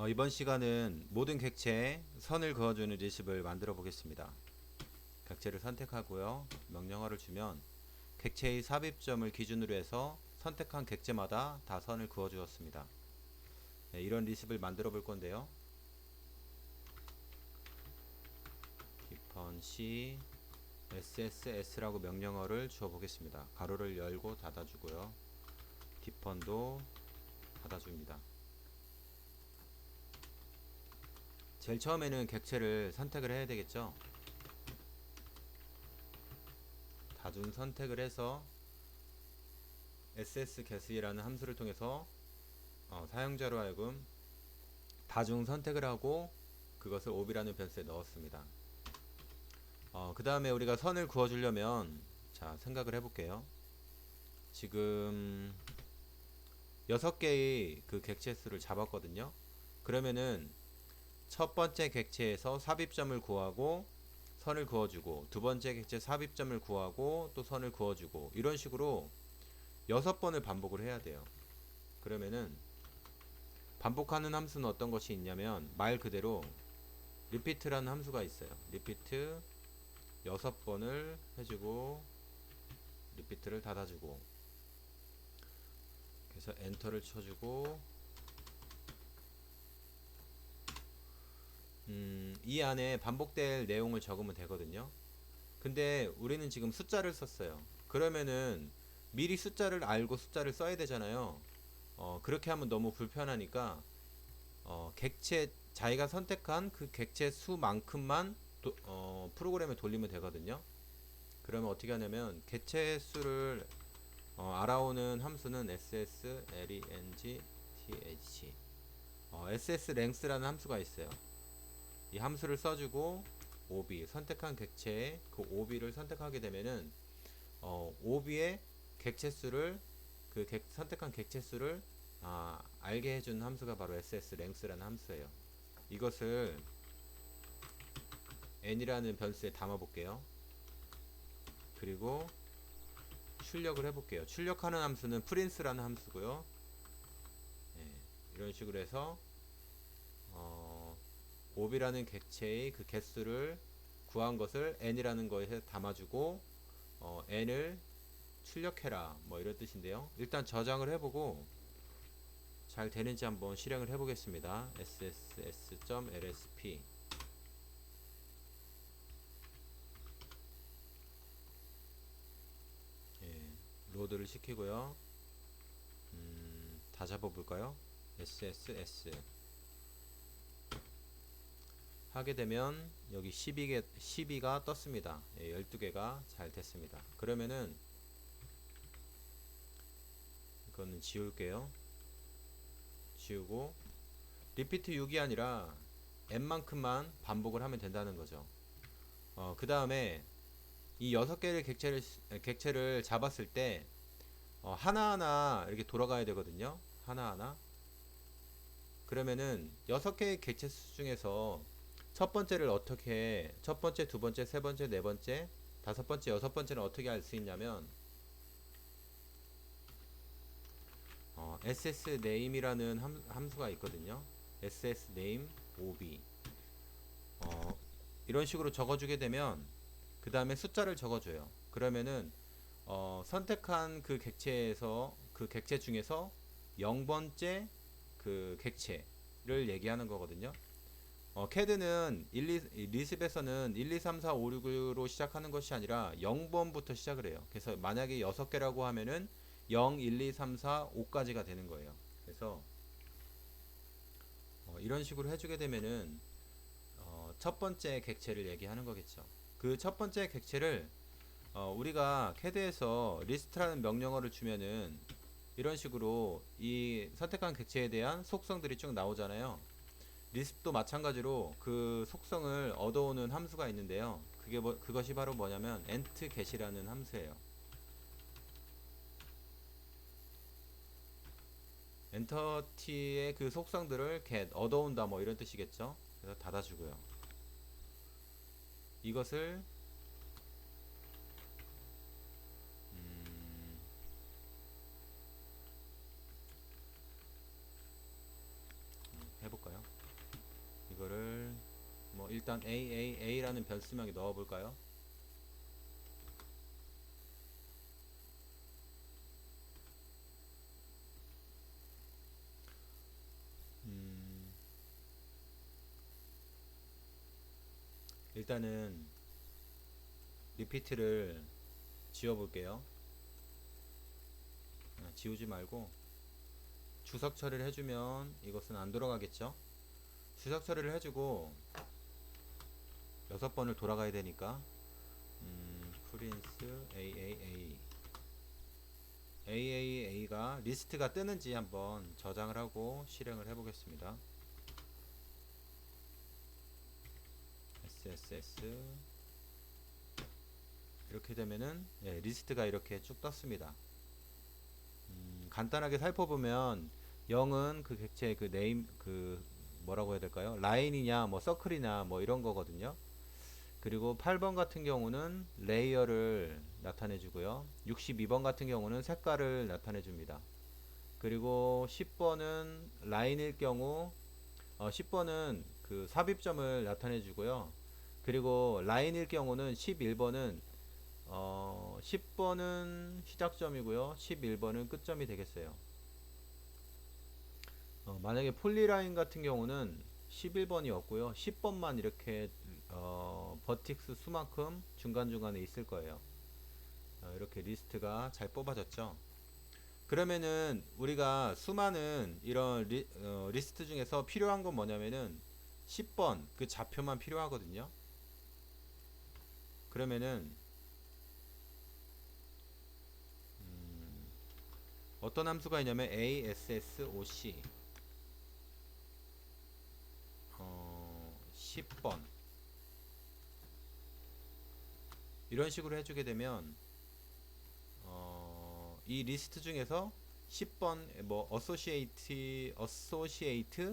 이번 시간은 모든 객체에 선을 그어주는 리습을 만들어 보겠습니다. 객체를 선택하고요. 명령어를 주면 객체의 삽입점을 기준으로 해서 선택한 객체마다 다 선을 그어 주었습니다. 네, 이런 리습을 만들어 볼 건데요. 디펀 C SSS라고 명령어를 주어 보겠습니다. 가로를 열고 닫아 주고요. 디펀도 닫아 줍니다. 제일 처음에는 객체를 선택을 해야 되겠죠. 다중 선택을 해서 ssget이라는 함수를 통해서 사용자로 하여금 다중 선택을 하고 그것을 ob라는 변수에 넣었습니다. 그 다음에 우리가 선을 그어 주려면 자 생각을 해볼게요. 지금 6개의 그 객체 수를 잡았거든요. 그러면은 첫 번째 객체에서 삽입점을 구하고 선을 그어주고, 두 번째 객체 삽입점을 구하고 또 선을 그어주고, 이런 식으로 6번을 반복을 해야 돼요. 그러면은 반복하는 함수는 어떤 것이 있냐면 말 그대로 repeat라는 함수가 있어요. repeat 6번을 해주고 repeat를 닫아주고, 그래서 엔터를 쳐주고, 이 안에 반복될 내용을 적으면 되거든요. 근데 우리는 지금 숫자를 썼어요. 그러면은 미리 숫자를 알고 숫자를 써야 되잖아요. 그렇게 하면 너무 불편하니까 객체 자기가 선택한 그 객체 수만큼만 프로그램에 돌리면 되거든요. 그러면 어떻게 하냐면 객체 수를 알아오는 함수는 sslength sslength라는 함수가 있어요. 이 함수를 써주고 ob 선택한 객체의 그 ob를 선택하게 되면은 ob의 객체수를 선택한 객체수를 알게 해주는 함수가 바로 sslength라는 함수예요. 이것을 n이라는 변수에 담아 볼게요. 그리고 출력을 해볼게요. 출력하는 함수는 prince라는 함수고요. 네, 이런 식으로 해서 ob라는 객체의 그 개수를 구한 것을 n이라는 거에 담아주고 n을 출력해라 뭐 이런 뜻인데요. 일단 저장을 해보고 잘 되는지 한번 실행을 해보겠습니다. sss.lsp 로드를 시키고요. 다 잡아볼까요? sss 하게 되면 여기 12가 떴습니다. 12개가 잘 됐습니다. 그러면은 이거는 지울게요. 지우고 리피트 6이 아니라 n만큼만 반복을 하면 된다는 거죠. 그 다음에 이 6개의 객체를 잡았을 때 하나하나 이렇게 돌아가야 되거든요. 하나하나. 그러면은 6개의 객체 수 중에서 첫 번째를 어떻게, 첫 번째, 두 번째, 세 번째, 네 번째, 다섯 번째, 여섯 번째는 어떻게 알 수 있냐면 ssname이라는 함수가 있거든요. ssname ob 이런 식으로 적어주게 되면 그 다음에 숫자를 적어줘요. 그러면은 선택한 그 객체에서 그 객체 중에서 0번째 그 객체를 얘기하는 거거든요. 캐드는 리습에서는 1, 2, 3, 4, 5, 6으로 시작하는 것이 아니라 0번부터 시작을 해요. 그래서 만약에 6개라고 하면은 0, 1, 2, 3, 4, 5까지가 되는 거예요. 그래서 이런 식으로 해주게 되면은 첫 번째 객체를 얘기하는 거겠죠. 그 첫 번째 객체를 우리가 캐드에서 리스트라는 명령어를 주면은 이런 식으로 이 선택한 객체에 대한 속성들이 쭉 나오잖아요. 리스트도 마찬가지로 그 속성을 얻어오는 함수가 있는데요. 그것이 바로 뭐냐면 entget이라는 함수예요. 엔터티의 그 속성들을 get 얻어온다 뭐 이런 뜻이겠죠. 그래서 닫아주고요. 이것을 해볼까요? 이거를 뭐 일단 A라는 변수명에 넣어 볼까요? 일단은 리피트를 지워 볼게요. 지우지 말고 주석 처리를 해주면 이것은 안 돌아가겠죠. 주석 처리를 해주고 6번을 돌아가야 되니까 프린스 AAA가 리스트가 뜨는지 한번 저장을 하고 실행을 해 보겠습니다. SSS 이렇게 되면은 리스트가 이렇게 쭉 떴습니다. 간단하게 살펴보면 0은 그 객체의 그 네임 그 뭐라고 해야 될까요? 라인이냐 뭐 서클이냐 뭐 이런 거거든요. 그리고 8번 같은 경우는 레이어를 나타내 주고요. 62번 같은 경우는 색깔을 나타내 줍니다. 그리고 10번은 라인일 경우 10번은 그 삽입점을 나타내 주고요. 그리고 라인일 경우는 11번은 10번은 시작점이고요. 11번은 끝점이 되겠어요. 만약에 폴리라인 같은 경우는 11번이 없고요. 10번만 이렇게 버틱스 수만큼 중간중간에 있을 거예요. 이렇게 리스트가 잘 뽑아졌죠. 그러면은 우리가 수많은 이런 리스트 중에서 필요한 건 뭐냐면은 10번 그 좌표만 필요하거든요. 그러면은 어떤 함수가 있냐면 ASSOC 10번 이런 식으로 해주게 되면 이 리스트 중에서 10번 뭐 associate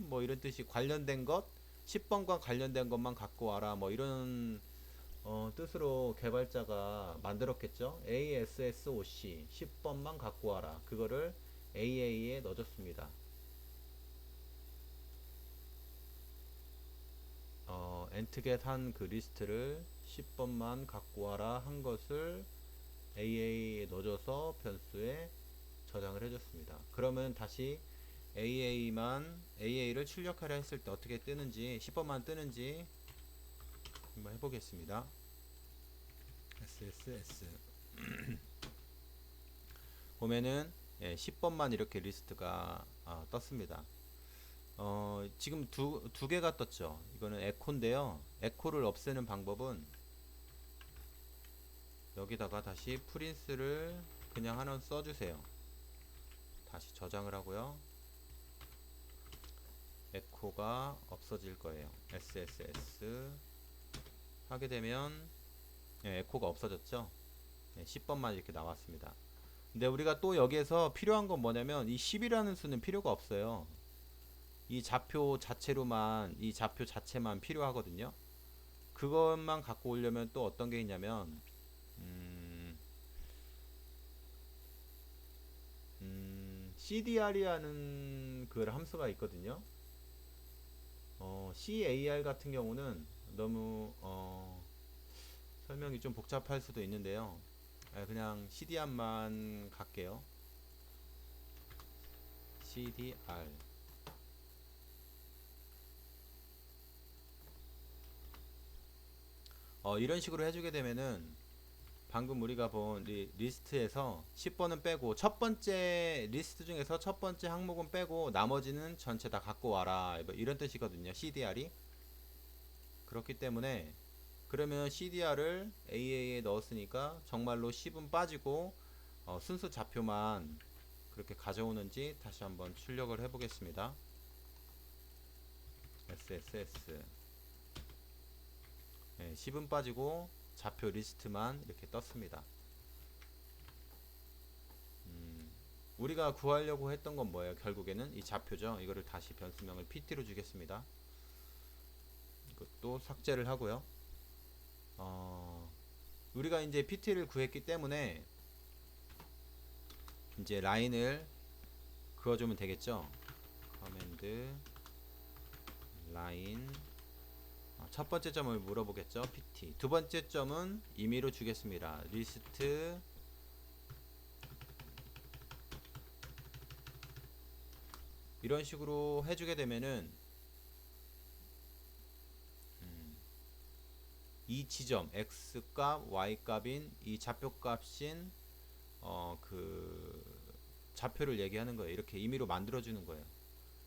뭐 이런 뜻이 관련된 것 10번과 관련된 것만 갖고 와라 뭐 이런 뜻으로 개발자가 만들었겠죠. ASSOC 10번만 갖고 와라. 그거를 AA에 넣어줬습니다. 엔트겟 한 그 리스트를 10번만 갖고 와라 한 것을 AA에 넣어줘서 변수에 저장을 해줬습니다. 그러면 다시 AA를 출력하려 했을 때 어떻게 뜨는지 10번만 뜨는지 한번 해보겠습니다. SSS 보면은 10번만 이렇게 리스트가 떴습니다. 지금 두 개가 떴죠. 이거는 에코인데요. 에코를 없애는 방법은 여기다가 다시 프린스를 그냥 하나 써주세요. 다시 저장을 하고요. 에코가 없어질 거예요. SSS 하게 되면 에코가 없어졌죠. 10번만 이렇게 나왔습니다. 근데 우리가 또 여기에서 필요한 건 뭐냐면 이 10이라는 수는 필요가 없어요. 이 좌표 자체만 필요하거든요. 그것만 갖고 오려면 또 어떤 게 있냐면 CDR이라는 그 함수가 있거든요. CAR 같은 경우는 너무 설명이 좀 복잡할 수도 있는데요. 그냥 CDR만 갈게요. CDR 이런 식으로 해주게 되면은 방금 우리가 본 리스트에서 10번은 빼고 첫 번째 리스트 중에서 첫 번째 항목은 빼고 나머지는 전체 다 갖고 와라 뭐 이런 뜻이거든요. CDR이 그렇기 때문에 그러면 CDR을 AA에 넣었으니까 정말로 10은 빠지고 순수 좌표만 그렇게 가져오는지 다시 한번 출력을 해 보겠습니다. SSS 10은 빠지고 좌표 리스트만 이렇게 떴습니다. 우리가 구하려고 했던 건 뭐예요? 결국에는 이 좌표죠. 이거를 다시 변수명을 PT로 주겠습니다. 이것도 삭제를 하고요. 우리가 이제 PT를 구했기 때문에 이제 라인을 그어주면 되겠죠. 커맨드 라인 첫 번째 점을 물어보겠죠. pt. 두 번째 점은 임의로 주겠습니다. 리스트 이런 식으로 해주게 되면은 이 지점 x값 y값인 이 좌표값인 그 좌표를 얘기하는 거예요. 이렇게 임의로 만들어 주는 거예요.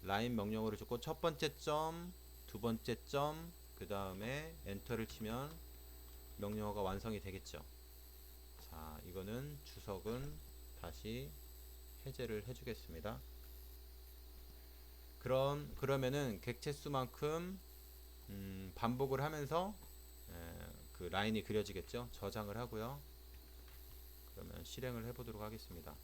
라인 명령어를 줬고 첫 번째 점, 두 번째 점, 그 다음에 엔터를 치면 명령어가 완성이 되겠죠. 자, 이거는 주석은 다시 해제를 해주겠습니다. 그러면은 객체수만큼 반복을 하면서 그 라인이 그려지겠죠. 저장을 하고요. 그러면 실행을 해보도록 하겠습니다.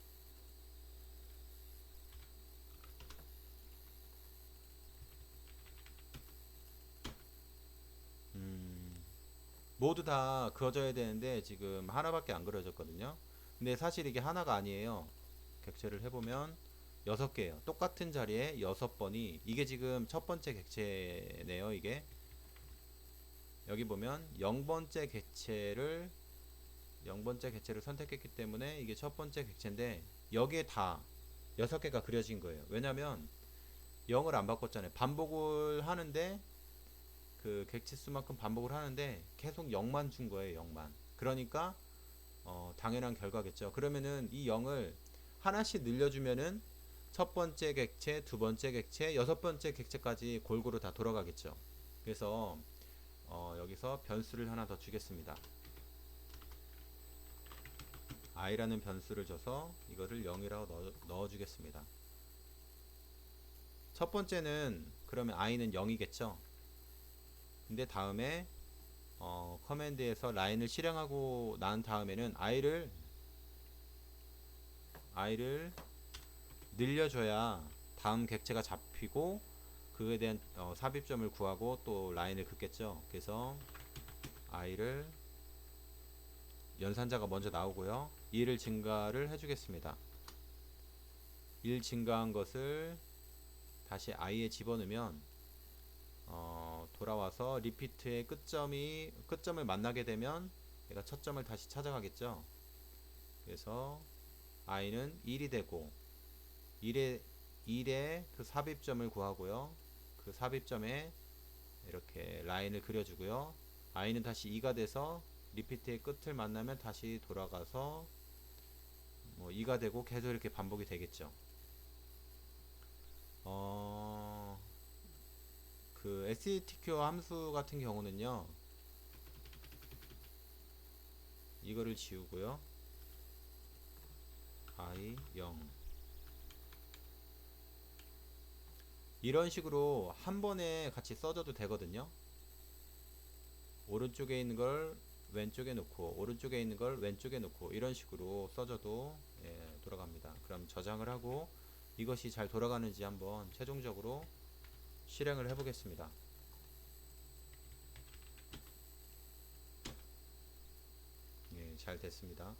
모두 다 그어져야 되는데 지금 하나밖에 안 그려졌거든요. 근데 사실 이게 하나가 아니에요. 객체를 해보면 6개예요. 똑같은 자리에 6번이 이게 지금 첫 번째 객체네요. 이게 여기 보면 0번째 객체를 선택했기 때문에 이게 첫 번째 객체인데 여기에 다 6개가 그려진 거예요. 왜냐면 0을 안 바꿨잖아요. 반복을 하는데 그 객체 수만큼 반복을 하는데 계속 0만 준 거예요. 0만. 그러니까 당연한 결과겠죠. 그러면은 이 0을 하나씩 늘려주면은 첫 번째 객체, 두 번째 객체, 여섯 번째 객체까지 골고루 다 돌아가겠죠. 그래서 여기서 변수를 하나 더 주겠습니다. i라는 변수를 줘서 이거를 0이라고 넣어주겠습니다. 첫 번째는 그러면 i는 0이겠죠. 근데 다음에 커맨드에서 라인을 실행하고 난 다음에는 i를 늘려줘야 다음 객체가 잡히고 그에 대한 삽입점을 구하고 또 라인을 긋겠죠. 그래서 i를 연산자가 먼저 나오고요. 1을 증가를 해주겠습니다. 1 증가한 것을 다시 i에 집어넣으면 돌아와서 리피트의 끝점을 만나게 되면 얘가 첫 점을 다시 찾아가겠죠. 그래서 i는 1이 되고 1의 그 삽입점을 구하고요. 그 삽입점에 이렇게 라인을 그려주고요. i는 다시 2가 돼서 리피트의 끝을 만나면 다시 돌아가서 2가 되고 계속 이렇게 반복이 되겠죠. 그 STQ 함수 같은 경우는요. 이거를 지우고요. i 0 이런 식으로 한 번에 같이 써줘도 되거든요. 오른쪽에 있는 걸 왼쪽에 놓고 오른쪽에 있는 걸 왼쪽에 놓고 이런 식으로 써줘도 돌아갑니다. 그럼 저장을 하고 이것이 잘 돌아가는지 한번 최종적으로 실행을 해보겠습니다. 잘 됐습니다.